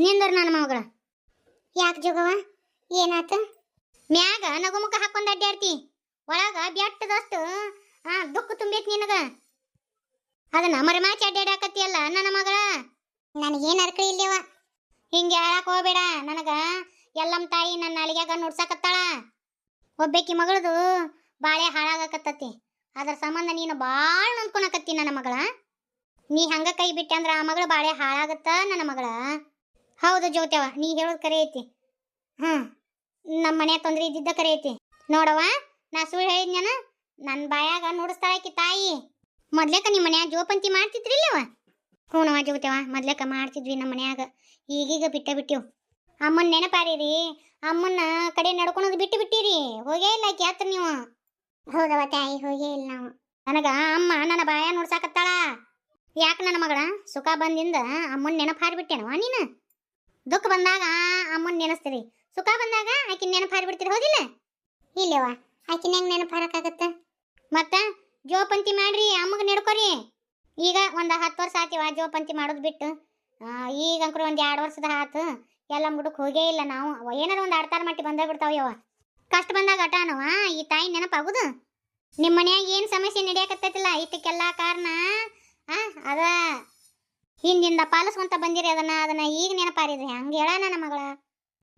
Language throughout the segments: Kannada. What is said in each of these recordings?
ನಿಂದ್ರ ನನ್ನ ಮಗಳ ಯಾಕೆ ಜೋಗವ ಏನಾತ ಮ್ಯಾಗ ನಗುಮುಖ ಹಾಕೊಂಡ್ ಅಡ್ಡಾಡ್ತಿ ಒಳಗ ಬೆಟ್ಟದಷ್ಟು ದುಃಖ ತುಂಬೈತಿ ನಿನಗ ಅದನ್ನ ಮರೆಮಾಚಿ ಅಡ್ಡಾಡಕತ್ತಿಯಲ್ಲ ನನ್ನ ಮಗಳ ನನಗೇನು ಅರ್ಕಳಿ ಇಲ್ಲವ ಹಿಂಗೆ ಹೇಳಕ್ ಹೋಗ್ಬೇಡ ನನಗ ಎಲ್ಲಮ್ಮ ತಾಯಿ ನನ್ನ ಅಳಿಗ್ಯಾಗ ನೋಡ್ಸಾಕತ್ತಾಳ ಒಬ್ಬಾಕಿ ಮಗಳದು ಬಾಳೆ ಹಾಳಾಗಕತ್ತತಿ ಅದ್ರ ಸಂಬಂಧ ನೀನು ಭಾಳ ನೊಂದ್ಕೊಳಕತ್ತಿ ನನ್ನ ಮಗಳ ನೀ ಹಂಗ ಕೈ ಬಿಟ್ಟೆ ಅಂದ್ರ ಆ ಮಗಳ ಬಾಳೆ ಹಾಳಾಗತ್ತ ನನ್ನ ಮಗಳ ಹೌದು ಜ್ಯೋತ್ಯವ ನೀ ಹೇಳೋದು ಕರೆ ಐತಿ ನಮ್ಮ ಮನೆ ತೊಂದ್ರೆ ಇದ್ದಿದ್ದ ಕರೆ ಐತಿ ನೋಡವ ನಾ ಸುಳ್ಳು ಹೇಳಿದ್ನ ನನ್ನ ಬಾಯಾಗ ನುಡಿಸ್ತಾಳಕಿ ತಾಯಿ ಮೊದ್ಲೇಕ ನಿಮ್ಮ ಮನ್ಯಾಗ ಜೋಪಂತಿ ಮಾಡ್ತಿದ್ರಿಲ್ಲವ ಹೂನವ ಜ್ಯೋತ್ಯವ ಮೊದ್ಲೇಕ ಮಾಡ್ತಿದ್ವಿ ನಮ್ಮ ಮನ್ಯಾಗ ಈಗೀಗ ಬಿಟ್ಟಿವ್ ಅಮ್ಮನ ನೆನಪಾರಿರಿ ಅಮ್ಮನ ಕಡೆ ನಡ್ಕೊಳೋದು ಬಿಟ್ಟಿರಿ ಹೋಗೇ ಇಲ್ಲ ಆಕಿ ಹತ್ರ ನೀವು ಹೌದವ ತಾಯಿ ಹೋಗೇ ಇಲ್ಲ ನಾವು ನನಗ ಅಮ್ಮ ನನ್ನ ಬಾಯ ನೋಡ್ಸಾಕತ್ತಾಳ ಯಾಕೆ ನನ್ನ ಮಗಳ ಸುಖ ಬಂದಿಂದ ಅಮ್ಮನ ನೆನಪು ಹಾರಿಬಿಟ್ಟೇನವ ನೀನು ದುಃಖ ಬಂದಾಗ ಅಮ್ಮನ ನೆನೆಸ್ತೀರಿ ಸುಖ ಬಂದಾಗ ಆಕಿನ ನೆನಪು ಹಾರಿಬಿಡ್ತೀರಿ ಹೌದಿಲ್ಲ ಇಲ್ಲವ ಆಕಿನ ಹೆಂಗೆ ನೆನಪು ಹಾರಕ್ಕಾಗತ್ತ ಮತ್ತ ಜೋಪಂತಿ ಮಾಡ್ರಿ ಅಮ್ಮಗೆ ನಡ್ಕೊರಿ ಈಗ ಒಂದು 10 ವರ್ಷ ಆತಿವ ಜೋಪಂತಿ ಮಾಡೋದು ಬಿಟ್ಟು ಈಗ ಅಂಕರು ಒಂದು 2 ವರ್ಷದ ಆತು ಎಲ್ಲ ಮುಡುಕ್ ಹೋಗೇ ಇಲ್ಲ ನಾವು ಏನಾರ ಒಂದು ಆಡ್ತಾರ ಮಟ್ಟಿ ಬಂದೇ ಬಿಡ್ತಾವ ಯವ ಕಷ್ಟ ಬಂದಾಗ ಅಟಾನವ ಈ ತಾಯಿ ನೆನಪಾಗುದು ನಿಮ್ಮ ಮನ್ಯಾಗ ಏನು ಸಮಸ್ಯೆ ನಡೆಯಕತ್ತೈತಿಲ್ಲ ಇದಕ್ಕೆಲ್ಲ ಕಾರಣ ಅದ ಹಿಂದಿಂದ ಪಾಲಿಸ್ಕೊಂತ ಬಂದಿರಿ ಅದನ್ನ ಈಗ ನೆನಪಾರಿದ್ರಿ ಹಂಗೆ ಹೇಳ ನನ್ನ ಮಗಳ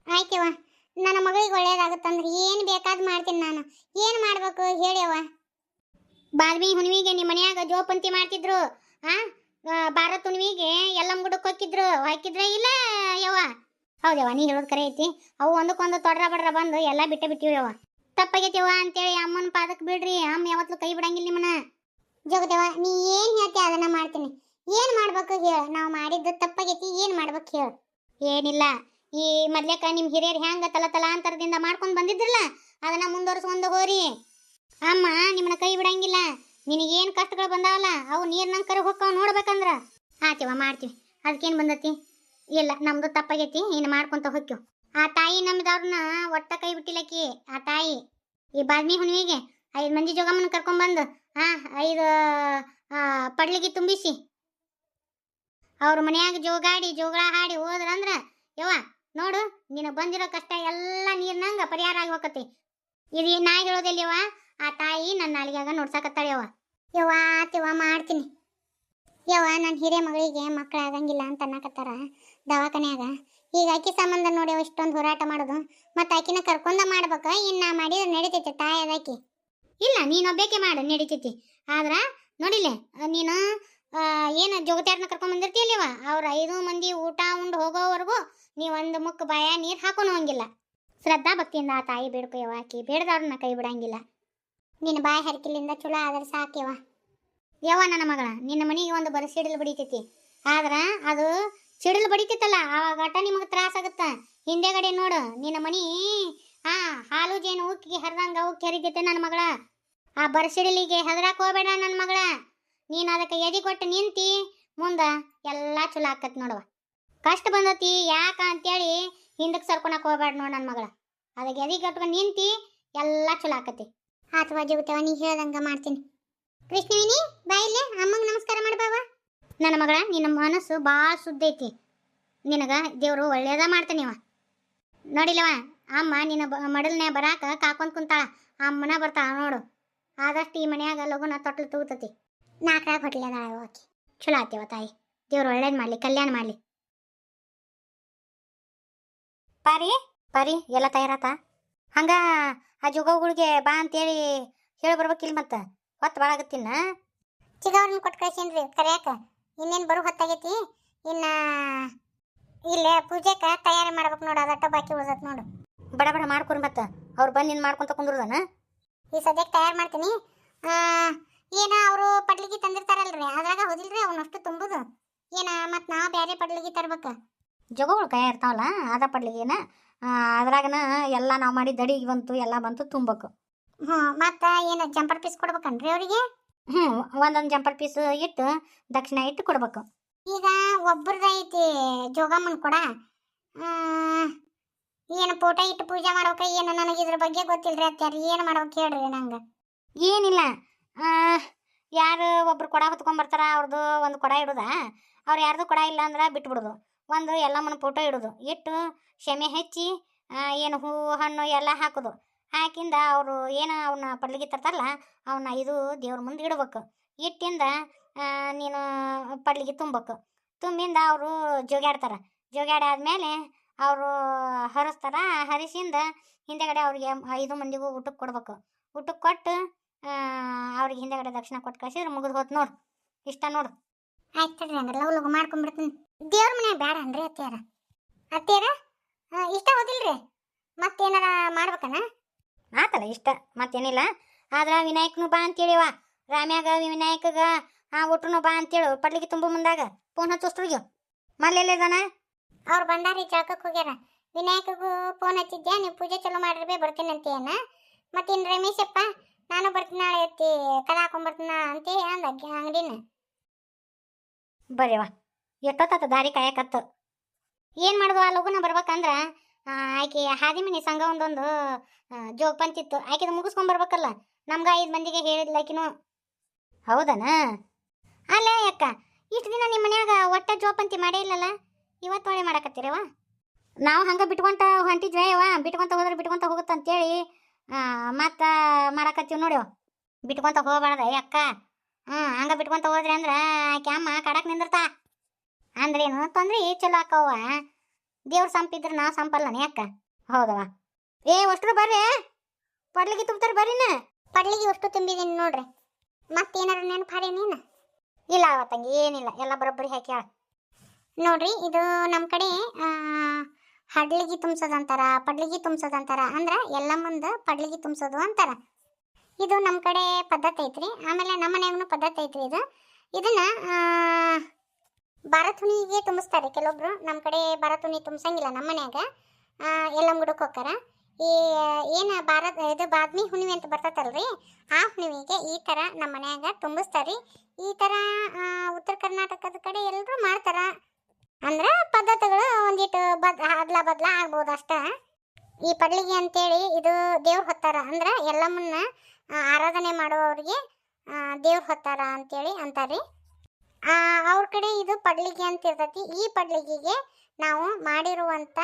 ಆಯ್ತವ ನನ್ನ ಮಗಳಿಗೆ ಒಳ್ಳೇದಾಗುತ್ತಂದ್ರೆ ಏನು ಬೇಕಾದ್ ಮಾಡ್ತೀನಿ ನಾನು ಏನು ಮಾಡ್ಬೇಕು ಹೇಳ್ಯವ ಬಾಲ್ಮಿ ಹುಣ್ಣಿಮೆಗೆ ನಿಮ್ಮ ಮನ್ಯಾಗ ಜೋಪಂತಿ ಮಾಡ್ತಿದ್ರು ಭಾರತ್ ಹುಣ್ಣಿಮೆಗೆ ಎಲ್ಲ ಗುಡಕ್ಕೆ ಹಾಕಿದ್ರೆ ಇಲ್ಲ ಯವ್ವ ಹೌದವ ನೀ ಹೇಳೋದು ಕರೆ ಐತಿ ಅವು ಒಂದಕ್ಕೊಂದು ತೊಡ್ರ ಬಡ್ರ ಬಂದು ಎಲ್ಲ ಬಿಟ್ಟಿವ್ ಯವ್ವ ತಪ್ಪಾಗೈತಿವ ಅಂತೇಳಿ ಅಮ್ಮನ ಪಾದಕ್ಕೆ ಬಿಡ್ರಿ ಅಮ್ಮ ಯಾವತ್ತೂ ಕೈ ಬಿಡಂಗಿಲ್ಲ ನಿಮ್ಮನ್ನ ಜಗದೇವ ನೀ ಏನು ಹೇಳ್ತಿ ಅದನ್ನ ಮಾಡ್ತೀನಿ ಏನು ಮಾಡ್ಬೇಕು ಹೇಳ ನಾವು ಮಾಡಿದ್ದು ತಪ್ಪಾಗೈತಿ ಏನು ಮಾಡ್ಬೇಕು ಹೇಳ ಏನಿಲ್ಲ ಈ ಮೊದ್ಲೇಕ ನಿಮ್ಮ ಹಿರಿಯರು ಹೆಂಗ ತಲಾಂತರದಿಂದ ಮಾಡ್ಕೊಂಡು ಬಂದಿದ್ರಲ್ಲ ಅದನ್ನ ಮುಂದುವರ್ಸ್ಕೊಂಡು ಹೋರಿ ಅಮ್ಮ ನಿಮ್ಮನ್ನ ಕೈ ಬಿಡಂಗಿಲ್ಲ ನಿನಗೇನು ಕಷ್ಟಗಳು ಬಂದಾವಲ್ಲ ಅವು ನೀರ್ನಂಗೆ ಕರೆ ಹೋಗ್ತಾವ ನೋಡ್ಬೇಕಂದ್ರ ಆತಿವ ಮಾಡ್ತೀವಿ ಅದಕ್ಕೇನು ಬಂದತಿ ಇಲ್ಲ ನಮ್ದು ತಪ್ಪಾಗೈತಿ ಇನ್ನು ಮಾಡ್ಕೊಂತ ಹೋಗ್ತೀವಿ ಆ ತಾಯಿ ನಮ್ದವ್ರನ್ನ ಒಟ್ಟ ಕೈ ಬಿಟ್ಟಿಲ್ಲಕಿ ಆ ತಾಯಿ ಈ ಬಾಲ್ಮಿ ಹುಣ್ಣಿಮೆಗೆ 5 ಮಂದಿ ಜೋಗಮ್ಮನ ಕರ್ಕೊಂಡ್ಬಂದು 5 ಪಡ್ಲಿಗೆ ತುಂಬಿಸಿ ಅವ್ರ ಮನ್ಯಾಗ ಜೋಗಳ ಹಾಡಿ ಹೋದ್ರಂದ್ರ ಯವ್ವ ನೋಡು ನಿನಗೆ ಬಂದಿರೋ ಕಷ್ಟ ಎಲ್ಲ ನೀರ್ನಂಗ ಪರಿಹಾರ ಆಗಿ ಹೋಗತಿ ಇದು ನಾ ಹೇಳೋದಿಲ್ಲವ ಆ ತಾಯಿ ನನ್ನ ಅಳಿಗಾಗ ನೋಡ್ಸಾಕತ್ತಾಳ ಯವ್ವ ಆತಿವ ಮಾಡ್ತೀನಿ ಯವ್ವ ನನ್ನ ಹಿರಿಯ ಮಗಳಿಗೆ ಮಕ್ಕಳಾಗಂಗಿಲ್ಲ ಅಂತ ಅನ್ನಕತ್ತಾರ ದವಾಖಾನ್ಯಾಗ ಈಗ ಆಕಿ ಸಂಬಂಧ ನೋಡಿ ಇಷ್ಟೊಂದು ಹೋರಾಟ ಮಾಡೋದು ಮತ್ತು ಆಕಿನ ಕರ್ಕೊಂಡ ಮಾಡ್ಬೇಕ ಇನ್ನು ಮಾಡಿದ್ರೆ ನಡೀತೈತಿ ತಾಯಿ ಅದಾಕಿ ಇಲ್ಲ ನೀನೊಬ್ಬೇಕೆ ಮಾಡು ನಡೀತೈತಿ ಆದ್ರೆ ನೋಡಿಲ್ಲ ನೀನು ಏನು ಜೋಗತ್ಯಾರನ್ನ ಕರ್ಕೊಂಡ್ ಬಂದಿರ್ತೀಯಲ್ಲವ ಅವ್ರ 5 ಮಂದಿ ಊಟ ಉಂಡು ಹೋಗೋವರೆಗೂ ನೀವೊಂದು ಮುಕ್ಕ ಬಾಯ ನೀರು ಹಾಕೊಂಡು ಹೋಗಿಲ್ಲ ಶ್ರದ್ಧಾ ಭಕ್ತಿಯಿಂದ ಆ ತಾಯಿ ಬೇಡ್ಕೊಯವ ಆಕಿ ಬೇಡದವ್ರನ್ನ ಕೈ ಬಿಡಂಗಿಲ್ಲ ನಿನ್ನ ಬಾಯಿ ಹರಕಿಲಿಂದ ಚಲೋ ಆದ್ರೆ ಸಾಕ್ಯವ ಯವ್ವ ನನ್ನ ಮಗಳ ನಿನ್ನ ಮನೆಗೆ ಒಂದು ಬರ ಸಿಡಿಲು ಬಡಿತೈತಿ ಆದ್ರೆ ಅದು ಸಿಡಿಲು ಬಡಿತೈತಲ್ಲ ಆವಾಗ ಅಟ ನಿಮಗೆ ತ್ರಾಸಾಗತ್ತ ಹಿಂದೆಗಡೆ ನೋಡು ನಿನ್ನ ಮನಿ ಹಾಲು ಜೇನು ಉಕ್ಕಿಗೆ ಹರಿದಂಗ ಉಕ್ಕಿ ಹರಿದೈತೆ ನನ್ನ ಮಗಳ ಆ ಬರಸಿಡಿಲಿಗೆ ಹೆದರಾಕ್ ಹೋಗ್ಬೇಡ ನನ್ನ ಮಗಳ ನೀನು ಅದಕ್ಕೆ ಎದಿ ಕೊಟ್ಟು ನಿಂತಿ ಮುಂದೆ ಎಲ್ಲ ಚಲೋ ಆಕತ್ ನೋಡುವ ಕಷ್ಟ ಬಂದತಿ ಯಾಕ ಅಂತೇಳಿ ಹಿಂದಕ್ಕೆ ಸರ್ಕೊಳಕ್ ಹೋಗ್ಬೇಡ ನೋಡು ನನ್ನ ಮಗಳ ಅದಕ್ಕೆ ಎದಿ ಕಟ್ಕೊಂಡು ನಿಂತಿ ಎಲ್ಲ ಚಲೋ ಆಕತಿ ಅಥವಾ ಜಗತ್ತವ ನೀ ಹೇಳ್ದಂಗ ಮಾಡ್ತೀನಿ ಕೃಷ್ಣವಿನಿ ಬಾಯಿಲೆ ಅಮ್ಮಂಗೆ ನಮಸ್ಕಾರ ಮಾಡ್ಬಾವ ನನ್ನ ಮಗಳ ನಿನ್ನ ಮನಸ್ಸು ಭಾಳ ಶುದ್ಧ ಐತಿ ನಿನಗ ದೇವರು ಒಳ್ಳೇದ ಮಾಡ್ತಾನಿವ ನೋಡಿಲ್ಲವ ಅಮ್ಮ ನಿನ್ನ ಮಡಲ್ನೇ ಬರಾಕ ಕಾಕೊಂಡ್ ಕುಂತಾಳ ಅಮ್ಮನ ಬರ್ತಾಳ ನೋಡು ಆದಷ್ಟು ಈ ಮನ್ಯಾಗ ಲಗುನ ತೊಟ್ಲು ತೂತತಿ 4 ಹೊಟ್ಲೆದಾಳ ಆಕಿ ಚಲೋ ಆತಿವ ತಾಯಿ ದೇವ್ರು ಒಳ್ಳೇದು ಮಾಡಲಿ ಕಲ್ಯಾಣ ಮಾಡಲಿ ಪಾರಿ ಎಲ್ಲ ತಯಾರಾತ ಹಂಗ ಆ ಜೋಗಗಳಿಗೆ ಬಾ ಅಂತೇಳಿ ಹೇಳಿ ಬರ್ಬೇಕಿಲ್ಲ ಮತ್ತೆ ಹೊತ್ತು ಭಾಳ ಆಗತ್ತಿನ ಚಿಗವ್ರನ್ನ ಕೊಟ್ಟು ಕಳ್ಸೀನ್ರಿ ಕರ್ಯಾಕ ಇನ್ನೇನು ಬರೋ ಹೊತ್ತಾಗೈತಿ ಇನ್ನು ಇಲ್ಲೇ ಪೂಜೆಗೆ ತಯಾರಿ ಮಾಡ್ಬೇಕು ನೋಡು ಅದಟ್ಟ ಬಾಕಿ ಉಳ್ದತ್ ನೋಡು ಬಡ ಮಾಡ್ಕೊರಿ ಮತ್ತೆ ಅವ್ರು ಬಂದು ನಿನ್ನ ಮಾಡ್ಕೊಂತ ಕುಂದ್ರದನ ಈ ಸದ್ಯಕ್ಕೆ ತಯಾರು ಮಾಡ್ತೀನಿ ಏನು ಅವರು ಪಡ್ಲಿಗೆ ತಂದಿರ್ತಾರಲ್ರಿ ಅದ್ರಾಗ ಹೋದಿಲ್ರಿ ಅವನಷ್ಟು ತುಂಬುದು ಮತ್ತು ನಾವು ಬೇರೆ ಪಡ್ಲಿಗೆ ತರ್ಬೇಕು ಜೋಗಗಳು ಕೈ ಇರ್ತಾವಲ್ಲ ಅದ ಪಡ್ಲಿಗೇನ ಅದ್ರಾಗನ ಎಲ್ಲ ನಾವು ಮಾಡಿ ದಡಿಗೆ ಬಂತು ಎಲ್ಲ ಬಂತು ತುಂಬಬೇಕು ಮತ್ತು ಏನು ಜಂಪರ್ ಪೀಸ್ ಕೊಡ್ಬೇಕನ್ರಿ ಅವರಿಗೆ ಒಂದೊಂದು ಜಂಪರ್ ಪೀಸ್ ಇಟ್ಟು ದಕ್ಷಿಣ ಇಟ್ಟು ಕೊಡ್ಬೇಕು ಈಗ ಒಬ್ಬರದ ಐತಿ ಜೋಗಮ್ಮನ ಕೂಡ ಏನು ಫೋಟೋ ಇಟ್ಟು ಪೂಜೆ ಮಾಡ್ಬೇಕ ಏನು ನನಗೆ ಇದ್ರ ಬಗ್ಗೆ ಗೊತ್ತಿಲ್ರಿ ಅತ್ಯಾರ ಏನು ಮಾಡ್ಬೇಕು ಹೇಳ್ರಿ ನಂಗೆ ಏನಿಲ್ಲ ಯಾರು ಒಬ್ರು ಕೊಡ ಹೊತ್ಕೊಂಡ್ಬರ್ತಾರ ಅವ್ರದ್ದು ಒಂದು ಕೊಡ ಇಡೋದ ಅವ್ರು ಯಾರ್ದು ಕೊಡ ಇಲ್ಲ ಅಂದ್ರೆ ಬಿಟ್ಬಿಡೋದು ಒಂದು ಎಲ್ಲಮ್ಮನ ಫೋಟೋ ಇಡೋದು, ಇಟ್ಟು ಶಮೆ ಹಚ್ಚಿ ಏನು ಹೂವು ಹಣ್ಣು ಎಲ್ಲ ಹಾಕೋದು. ಹಾಕಿಂದ ಅವರು ಏನು ಅವನ್ನ ಪಡ್ಲಿಗೆ ತರ್ತಾರಲ್ಲ ಅವನ್ನ ಇದು ದೇವ್ರ ಮುಂದೆ ಇಡ್ಬೇಕು. ಇಟ್ಟಿಂದ ನೀನು ಪಡ್ಲಿಗೆ ತುಂಬಬೇಕು. ತುಂಬಿಂದ ಅವರು ಜೋಗ್ಯಾಡ್ತಾರೆ. ಜೋಗ್ಯಾಡಾದ್ಮೇಲೆ ಅವರು ಹರಿಸ್ತಾರ. ಹರಿಸಿಂದ ಹಿಂದೆಗಡೆ ಅವ್ರಿಗೆ 5 ಮಂದಿಗೂ ಊಟಕ್ಕೆ ಕೊಡ್ಬೇಕು. ಊಟಕ್ಕೆ ಕೊಟ್ಟು ಅವ್ರಿಗೆ ಹಿಂದೆಗಡೆ ದಕ್ಷಿಣ ಕೊಟ್ಟು ಕಳಿಸಿದ್ರೆ ಮುಗಿದು ಹೋತ್ ನೋಡು. ಇಷ್ಟ ನೋಡು. ಆಯ್ತು ತಡ್ರಿ, ಹಂಗಾರೆ ಲಗು ಲಗು ಮಾಡ್ಕೊಂಡ್ಬಿಡ್ತೀನಿ. ದೇವ್ರ ಮನೆ ಬೇಡ ಅನ್ರಿ ಅತ್ತಿಯಾರ. ಅತ್ತಿಯಾರ ಇಷ್ಟ ಹೋದಿಲ್ರಿ, ಮತ್ತೇನಾರ ಮಾಡ್ಬೇಕನ? ಆತಲ್ಲ ಇಷ್ಟ, ಮತ್ತೇನಿಲ್ಲ. ಆದ್ರೆ ವಿನಾಯಕನು ಬಾ ಅಂತೇಳಿವ. ರಾಮ್ಯಾಗ ವಿನಾಯಕಗ ಒಟ್ಟನು ಬಾ ಅಂತೇಳು. ಪಡ್ಲಿಗೆ ತುಂಬ ಮುಂದಾಗ ಫೋನ್ ಹಚ್ಚೋಸ್ಟ್ರಿಗೆ ಮಲ್ಲೆಲ್ಲದಾನ. ಅವ್ರು ಬಂದಾರಿ, ಜಳಕಕ್ಕೆ ಹೋಗ್ಯಾರ. ವಿನಾಯಕಗೂ ಫೋನ್ ಹಚ್ಚಿದ್ಯಾ, ನೀವು ಪೂಜೆ ಚಲೋ ಮಾಡಿರ್ಬೇ ಬರ್ತೀನಿ ಅಂತೇನ. ಮತ್ತಿನ್ನು ರಮೇಶಪ್ಪ ನಾನು ಬರ್ತೀನಿ ನಾಳೆ ಎತ್ತಿ ಕದ ಹಾಕೊಂಡ್ಬರ್ತೀನ ಅಂತೇ ಅಂದ ಅಂಗಡಿನ. ಬರ್ಯವ ಎಷ್ಟೊತ್ತ ದಾರಿ ಕಾಯಕತ್ತು. ಏನು ಮಾಡೋದು, ಆ ಲಗುನ ಬರ್ಬೇಕಂದ್ರ ಆಕೆ ಹಾದಿಮನಿ ಸಂಘ ಒಂದೊಂದು ಜೋಗ್ ಪಂಚಿತ್ತು, ಆಕೆದು ಮುಗಿಸ್ಕೊಂಬರ್ಬೇಕಲ್ಲ. ನಮ್ಗೆ 5 ಮಂದಿಗೆ ಹೇಳಿದ್ಲ ಆಕಿನು. ಹೌದನ? ಅಲ್ಲೇ ಅಕ್ಕ, ಇಷ್ಟು ದಿನ ನಿಮ್ಮ ಮನ್ಯಾಗ ಒಟ್ಟ ಜೋಪಂತಿ ಮಾಡೇ ಇಲ್ಲಲ್ಲ, ಇವತ್ತು ಒಳ್ಳೆ ಮಾಡಕತ್ತೀರವ. ನಾವು ಹಂಗೆ ಬಿಟ್ಕೊಂತ ಹೊಂಟಿದ್ವೇಯವ, ಬಿಟ್ಕೊಂತ ಹೋದ್ರೆ ಬಿಟ್ಕೊಂತ ಹೋಗುತ್ತೆ ಅಂತೇಳಿ ಮತ್ತು ಮಾಡಕತ್ತೀವಿ ನೋಡ್ಯವ. ಬಿಟ್ಕೊಂತ ಹೋಗ್ಬಾರ್ದ ಅಕ್ಕ. ಹಂಗೆ ಬಿಟ್ಕೊಂತ ಹೋದ್ರಿ ಅಂದ್ರೆ ಆಕೆ ಅಮ್ಮ ಕಡಕ್ಕೆ ನಿಂದಿರ್ತಾ. ಅಂದ್ರೇನು ತೊಂದ್ರೆ ಚಲೋ ಅಕ್ಕವ್ವ. ದೇವ್ರ ಸಂಪಿದ್ರೆ ನಾವು ಸಂಪಲ್ಲನೇ ಅಕ್ಕ. ಹೌದವ. ಅಷ್ಟ್ರು ಬರ್ರಿ, ಪಡ್ಲಿಗೆ ತುಂಬ್ತಾರೆ ಬರ್ರಿನ. ಪಡ್ಲಿಗೆ ಅಷ್ಟು ತುಂಬಿದೀನಿ ನೋಡ್ರಿ. ಮತ್ತೇನಾರು ನೆನಪಾರಿ ನೀನು? ಇಲ್ಲ ಅವತ್ತಂಗೆ ಏನಿಲ್ಲ, ಎಲ್ಲ ಬರೋಬ್ಬರಿ ಹಾಕ್ಯಾಳ ನೋಡ್ರಿ. ಇದು ನಮ್ಮ ಕಡೆ ಹಡ್ಲಿಗೆ ತುಂಬಿಸೋದಂತಾರ, ಪಡ್ಲಿಗೆ ತುಂಬಿಸೋದಂತಾರ. ಅಂದ್ರೆ ಎಲ್ಲ ಮುಂದೆ ಪಡ್ಲಿಗೆ ತುಂಬಿಸೋದು ಅಂತಾರ. ಇದು ನಮ್ಮ ಕಡೆ ಪದ್ಧತಿ ಐತ್ರಿ. ಆಮೇಲೆ ನಮ್ಮ ಮನ್ಯಾಗೂ ಪದ್ಧತಿ ಐತ್ರಿ. ಇದನ್ನ ಭಾರತುಣಿಗೆ ತುಂಬಿಸ್ತಾರೆ ಕೆಲವೊಬ್ರು. ನಮ್ಮ ಕಡೆ ಭಾರತುಣಿ ತುಂಬಿಸಂಗಿಲ್ಲ. ನಮ್ಮ ಮನ್ಯಾಗ ಎಲ್ಲ ಮುಡಕ್ಕೆ ಹೋಗ್ತಾರ. ಈ ಏನು ಇದು ಬಾದ್ಮಿ ಹುಣ್ಣಿಮೆ ಅಂತ ಬರ್ತೈತಲ್ರಿ, ಆ ಹುಣ್ಣಿಮೆಗೆ ಈ ಥರ ನಮ್ಮ ಮನ್ಯಾಗ ತುಂಬಿಸ್ತಾರಿ. ಈ ಥರ ಉತ್ತರ ಕರ್ನಾಟಕದ ಕಡೆ ಎಲ್ಲರೂ ಮಾಡ್ತಾರ. ಅಂದ್ರೆ ಪದ್ಧತಿಗಳು ಒಂದಿಟ್ಟು ಬದ್ಲ ಆಗ್ಬೋದು ಅಷ್ಟ. ಈ ಪಡ್ಲಿಗೆ ಅಂತೇಳಿ ಇದು ದೇವ್ರು ಹೊತ್ತಾರ. ಅಂದ್ರೆ ಎಲ್ಲಮ್ಮನ್ನ ಆರಾಧನೆ ಮಾಡುವವ್ರಿಗೆ ದೇವ್ರು ಹೊತ್ತಾರ ಅಂತೇಳಿ ಅಂತಾರ್ರಿ. ಅವ್ರ ಕಡೆ ಇದು ಪಡ್ಲಿಗೆ ಅಂತ ಇರ್ತೈತಿ. ಈ ಪಡ್ಲಿಗೆಗೆ ನಾವು ಮಾಡಿರುವಂಥ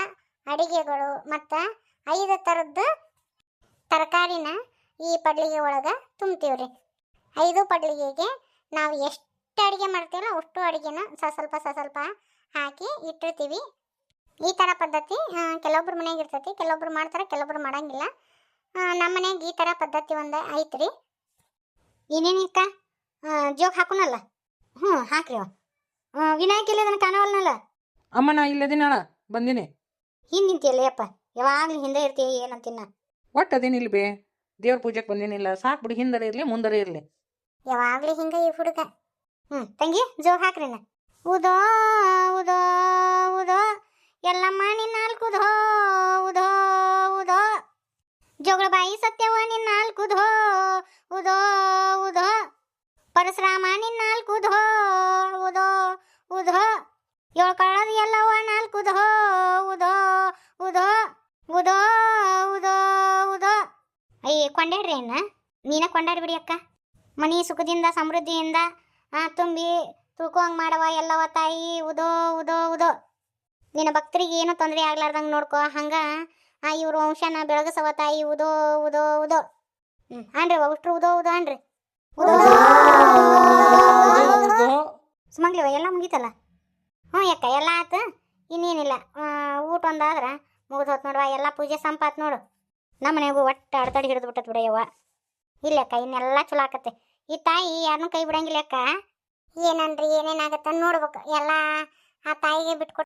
ಅಡಿಗೆಗಳು ಮತ್ತು 5 ಥರದ್ದು ತರಕಾರಿನ ಈ ಪಡ್ಲಿಗೆ ಒಳಗೆ ತುಂಬ್ತೀವ್ರಿ. 5 ಪಡ್ಲಿಗೆಗೆ ನಾವು ಎಷ್ಟು ಅಡುಗೆ ಮಾಡ್ತೀವಲ್ಲ ಅಷ್ಟು ಅಡುಗೆನ ಸ್ವಲ್ಪ ಹಾಕಿ ಇಟ್ಟಿರ್ತೀವಿ. ಈ ಥರ ಪದ್ಧತಿ ಕೆಲವೊಬ್ರು ಮನೆಯಾಗ ಇರ್ತೈತಿ. ಕೆಲವೊಬ್ರು ಮಾಡ್ತಾರೆ, ಕೆಲವೊಬ್ರು ಮಾಡಂಗಿಲ್ಲ. ನಮ್ಮ ಮನ್ಯಾಗ ಈ ಥರ ಪದ್ಧತಿ ಒಂದು ಐತ್ರಿ. ಏನೇನಿಕ್ಕ ಜೋಗ್ ಹಾಕೋನಲ್ಲ? ಹಾಕ್ರಿ. ವಿನಾಯಕ ಇಲ್ಲದನ್ನ ಕಾಣವಲ್ನಲ್ಲ? ಅಮ್ಮ ನಾ ಇಲ್ಲದಿನ ಬಂದಿನಿ. ಹಿಂದಿಂತಿಯಲ್ಲ ಅಪ್ಪ, ಯಾವಾಗ್ಲೂ ಹಿಂದೆ ಇರ್ತೀಯ ಏನಂತಿನ್ನ. ಒಟ್ಟು ಅದೇನಿಲ್ಲ ಬೇ, ದೇವ್ರ ಪೂಜೆಗೆ ಬಂದೇನಿಲ್ಲ. ಸಾಕು ಬಿಡಿ, ಹಿಂದರ ಇರಲಿ ಮುಂದರ ಇರಲಿ. ಯಾವಾಗ್ಲೂ ಹಿಂಗೆ ಈ ಹುಡುಗ. ತಂಗಿ ಜೋಗ್ ಹಾಕ್ರಿ. ಉದೋ ಉದೋ ಉದೋ ಎಲ್ಲಮ್ಮ ನಿನ್ನಾಲ್ಕುದೋ ಉದೋ ಉದೋ ಜೋಗಳ ಬಾಯಿ ಸತ್ಯವ ನಿನ್ನಾಲ್ಕುದೋ ಉದೋ ಉದೋ ಪರಶುರಾಮ ನಿನ್ನಾಲ್ಕುದೋ ಉದೋ ಉದೋ 7 ಕಳದ ಎಲ್ಲವ 4 ಉದೋ ಉದೋ ಉದೋ ಉದೋ ಉದೋ. ಅಯ್ಯ ಕೊಂಡಾಡ್ರಿ ಅಣ್ಣ, ನೀನ ಕೊಂಡಾಡ್ಬಿಡಿ ಅಕ್ಕ. ಮನಿ ಸುಖದಿಂದ ಸಮೃದ್ಧಿಯಿಂದ ತುಂಬಿ ತುಳ್ಕೋಂಗೆ ಮಾಡವ ಎಲ್ಲವ ತಾಯಿ ಉದೋ ಉದೋ ಉದೋ. ನಿನ್ನ ಭಕ್ತರಿಗೆ ಏನೂ ತೊಂದರೆ ಆಗ್ಲಾರ್ದಂಗೆ ನೋಡ್ಕೊ. ಹಂಗೆ ಇವ್ರ ವಂಶನ ಬೆಳಗಸವ ತಾಯಿ ಉದೋ ಉದೋ ಉದೋ. ಅನ್ರಿ ಅಷ್ಟ್ರು ಉದೋ ಉದೋ ಅನ್ರಿ. ಸುಮಂಗ್ಲಿವ ಎಲ್ಲ ಮುಗೀತಲ್ಲ? ಯಾಕ ಎಲ್ಲ ಆತು, ಇನ್ನೇನಿಲ್ಲ. ಊಟ ಒಂದಾದ್ರೆ ಮುಗಿದು ಹೋತ್ ನೋಡುವ. ಎಲ್ಲ ಪೂಜೆ ಸಂಪಾತ್ ನೋಡು. ನಮ್ಮ ಮನೆಗೂ ಒಟ್ಟು ಅಡ್ತಡಿ ಹಿಡಿದು ಬಿಟ್ಟತ್ ಬಿಡಯ್ಯವ್ವ. ಇಲ್ಲಕ್ಕ ಇನ್ನೆಲ್ಲ ಚಲೋ ಆಕತ್ತೆ. ಈ ತಾಯಿ ಯಾರನ್ನೂ ಕೈ ಬಿಡಂಗಿಲ್ಲ ಅಕ್ಕ. ಏನನ್ರಿ ಏನೇನಾಗತ್ತ ನೋಡ್ಬೇಕು. ಎಲ್ಲ ಆ ತಾಯಿಗೆ ಬಿಟ್ಕೊಟ್ಟು